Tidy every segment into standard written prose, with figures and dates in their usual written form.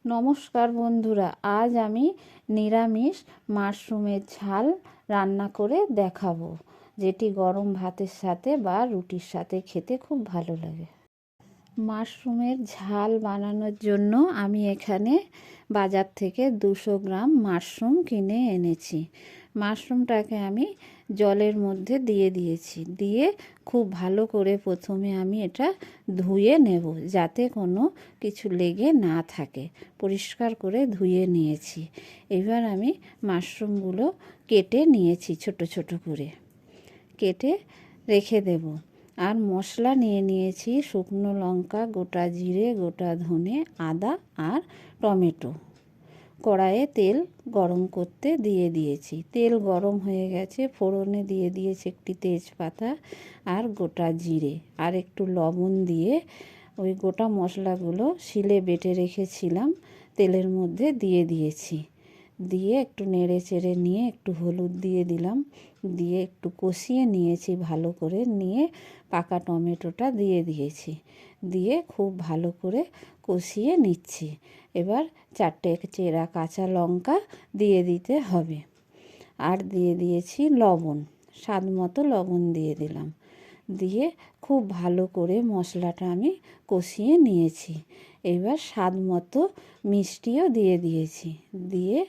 নমস্কার বন্ধুরা, আজ আমি নিরামিষ মাশরুমের ঝাল রান্না করে দেখাবো, যেটি গরম ভাতের সাথে বা রুটির সাথে খেতে খুব ভালো লাগে। মাশরুমের ঝাল বানানোর জন্য আমি এখানে বাজার থেকে 200 গ্রাম মাশরুম কিনে এনেছি। মাশরুমটাকে আমি জলের মধ্যে দিয়ে দিয়েছি, দিয়ে খুব ভালো করে প্রথমে আমি এটা ধুয়ে নেব, যাতে কোনো কিছু লেগে না থাকে। পরিষ্কার করে ধুয়ে নিয়েছি। এবার আমি মাশরুমগুলো কেটে নিয়েছি, ছোট ছোট করে কেটে রেখে দেব। আর মশলা নিয়ে নিয়েছি শুকনো লঙ্কা, গোটা জিরে, গোটা ধনে, আদা আর টমেটো। কড়াইয়ে তেল গরম করতে দিয়ে দিয়েছি। তেল গরম হয়ে গেছে, ফোড়নে দিয়ে দিয়েছি একটি তেজপাতা আর গোটা জিরে, আর একটু লবণ দিয়ে ওই গোটা মশলাগুলো শিলে বেটে রেখেছিলাম তেলের মধ্যে দিয়ে দিয়েছি। দিয়ে একটু নেড়ে চেড়ে নিয়ে একটু হলুদ দিয়ে দিলাম, দিয়ে একটু কষিয়ে নিয়েছি ভালো করে, নিয়ে পাকা টমেটোটা দিয়ে দিয়েছি, দিয়ে খুব ভালো করে কষিয়ে নিচ্ছি। এবার 4টে চেরা কাঁচা লঙ্কা দিয়ে দিতে হবে, আর দিয়ে দিয়েছি লবণ, স্বাদ মতো লবণ দিয়ে দিলাম। দিয়ে খুব ভালো করে মশলাটা আমি কষিয়ে নিয়েছি। এবার স্বাদ মতো মিষ্টিও দিয়ে দিয়েছি, দিয়ে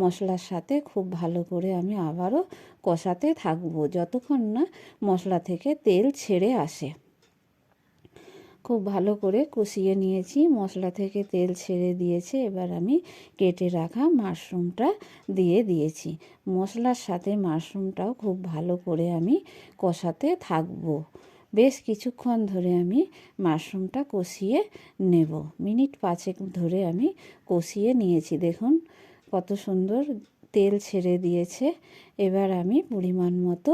মশলার সাথে খুব ভালো করে আমি আবারও কষাতে থাকবো যতক্ষণ না মশলা থেকে তেল ছেড়ে আসে। খুব ভালো করে কষিয়ে নিয়েছি, মশলা থেকে তেল ছেড়ে দিয়েছে। এবার আমি কেটে রাখা মাশরুমটা দিয়ে দিয়েছি। মশলার সাথে মাশরুমটাও খুব ভালো করে আমি কষাতে থাকবো। বেশ কিছুক্ষণ ধরে আমি মাশরুমটা কষিয়ে নেব। মিনিট 5 ধরে আমি কষিয়ে নিয়েছি। দেখুন কত সুন্দর তেল ছেড়ে দিয়েছে। এবার আমি পরিমাণ মতো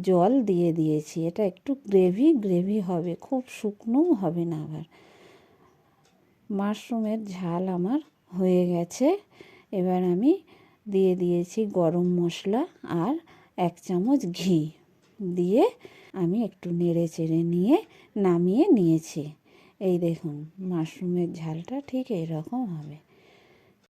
জল দিয়ে দিয়েছি। এটা একটু গ্রেভি হবে, খুব শুকনোও হবে না। আবার মাশরুমের ঝাল আমার হয়ে গেছে। এবার আমি দিয়ে দিয়েছি গরম মশলা আর 1 চামচ ঘি, দিয়ে আমি একটু নেড়ে চেড়ে নিয়ে নামিয়ে নিয়েছি। এই দেখুন মাশরুমের ঝালটা ঠিক এইরকম হবে।